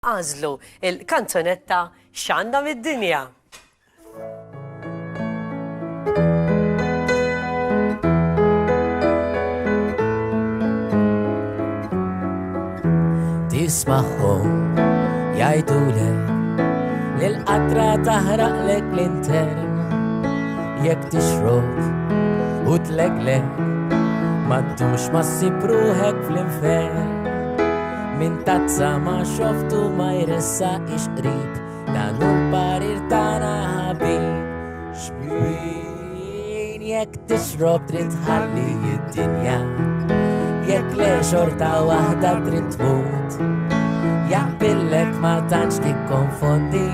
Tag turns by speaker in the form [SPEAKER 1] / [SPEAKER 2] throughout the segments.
[SPEAKER 1] għażlu il-kanzonetta X'għandha mid-dinja.
[SPEAKER 2] Tisma'hom jgħidulek l-qatra taħraqlek l-intern jekk tixrob u tleglek m'għaddux ma ssib ruħek fl-infern min tazza ma xoftu ma jressa qrib dan hu l-parir tagħna ħabib xbin jekk tixrob trid tħalli id-dinja jekk le xorta waħda trid tmut jaqbillek ma tantx tikkonfondi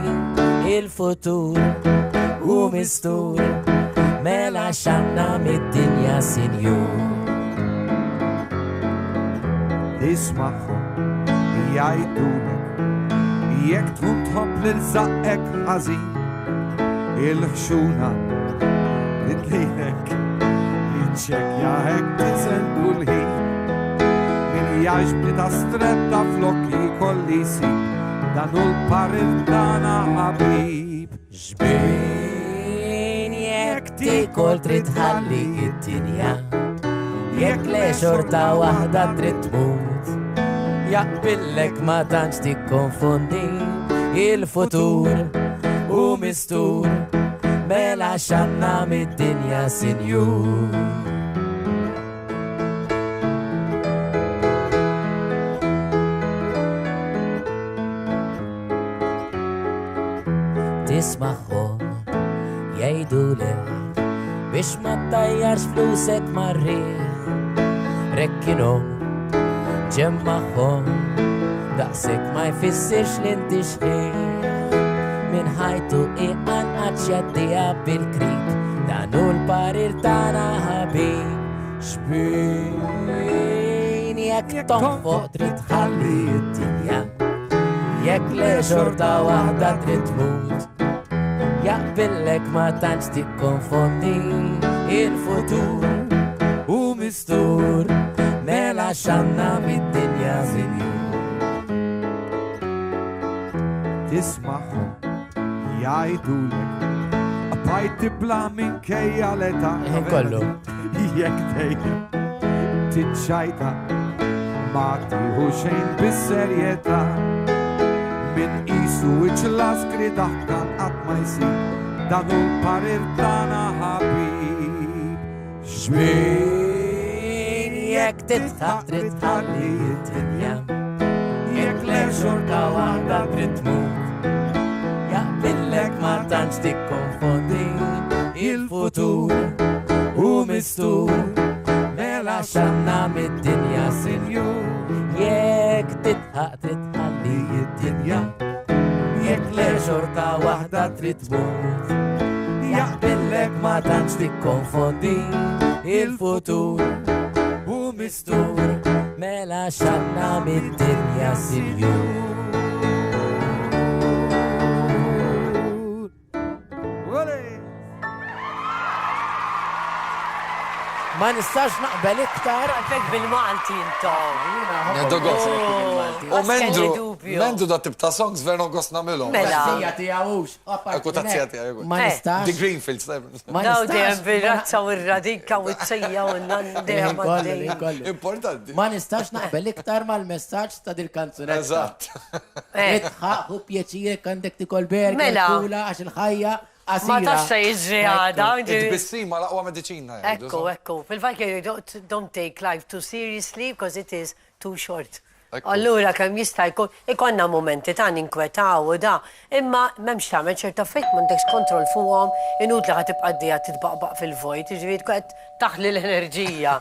[SPEAKER 2] il-futur u mistur mela x'għandna mid-dinja sinjur.
[SPEAKER 3] Tisma'hom jgħidulek jekk tkun tħobb lil żaqek ħażin il-ħxuna tidlilek jiċċekkja hekk tiżendu l-ħin min jgħix ta' stretta flok jkolli jsib dan hu l-parir tagħna ħabib.
[SPEAKER 2] Xbin jekk tikol trid tħalli id-dinja jekk le xorta waħda trid tmut jaqbillek ma tantx tikkonfondi il-futur u mistur mela x'għandna mid-dinja sinjur. Tisma'hom jgħidulek biex ma ttajjarx flusek marriħ rekkinhom ġemma'hom daqsek ma jfissirx l-inti xħieħ min ħajtu iqanqax jaddija bil-krib dan hu l-parir tagħna ħabib xbin jekk tonfoq trid tħalli d-dinja jekk le xorta waħda trid tmut jaqbillek ma tantx tikkonfondi il-futur u mistur mela x'għandna mid-dinja sinjur.
[SPEAKER 3] Tisma'hom jgħidulek appajt tibla minkejja l-età
[SPEAKER 2] kollu
[SPEAKER 3] jekk dejjem tiċċajta ma tieħu xejn bis-serjetà min qisu iċ-laskri daħkan qatt ma jsir dan hu l-parir tagħna ħabib.
[SPEAKER 2] xbin jekk titħaq trid tħalli d-dinja jekk le xorta waħda trid tmut jaqbillek ma tantx tikkonfondi il-futur u mistur mela x'għandna mid-dinja sinjur jekk titħaq trid tħalli d-dinja jekk le xorta waħda trid tmut jaqbillek ma tantx tikkonfondi il-futur u mistur mela x'għandna mid-dinja sinjur. Ma nistax naqbel iktar
[SPEAKER 1] Għalfek bil-Malti intom.
[SPEAKER 4] U mendu da tip ta' songs veru għos namilom.
[SPEAKER 1] Mela.
[SPEAKER 2] tazzija tiegħux.
[SPEAKER 4] Ekku tazzija tiegħu.
[SPEAKER 2] Ma
[SPEAKER 4] The
[SPEAKER 2] nistax.
[SPEAKER 4] Greenfields.
[SPEAKER 2] Ma
[SPEAKER 1] Daw dejjem
[SPEAKER 2] nistax.
[SPEAKER 1] bil-razza u r-radika u t-sejja u n-nandija
[SPEAKER 2] Inkollu.
[SPEAKER 4] Importanti.
[SPEAKER 2] Ma nistax naqbel iktar mal-messaġġ ta' dil-kanzunetta.
[SPEAKER 4] Eżatt.
[SPEAKER 2] Itħaq u pjaċirek għandek tikol berger
[SPEAKER 1] Mela.
[SPEAKER 2] kula għax il-ħajja
[SPEAKER 1] Ma
[SPEAKER 2] qasira.
[SPEAKER 1] tax se jiġri għada.
[SPEAKER 4] Id-bissima laqwa medicina.
[SPEAKER 1] Ekku. Fil-fakir, don't take life too seriously because it is too short.
[SPEAKER 4] Ekku.
[SPEAKER 1] Allura kemm jista' jkun ikonna momenti ta' ninkwetaw u da, imma m'hemmx tagħmel ċerta fejt m'għandekx kontroll fuqhom, inutli ħad tibqa' dejja titbaqbaq fil-vojt, jiġifieri tkun qed taħli l-enerġija.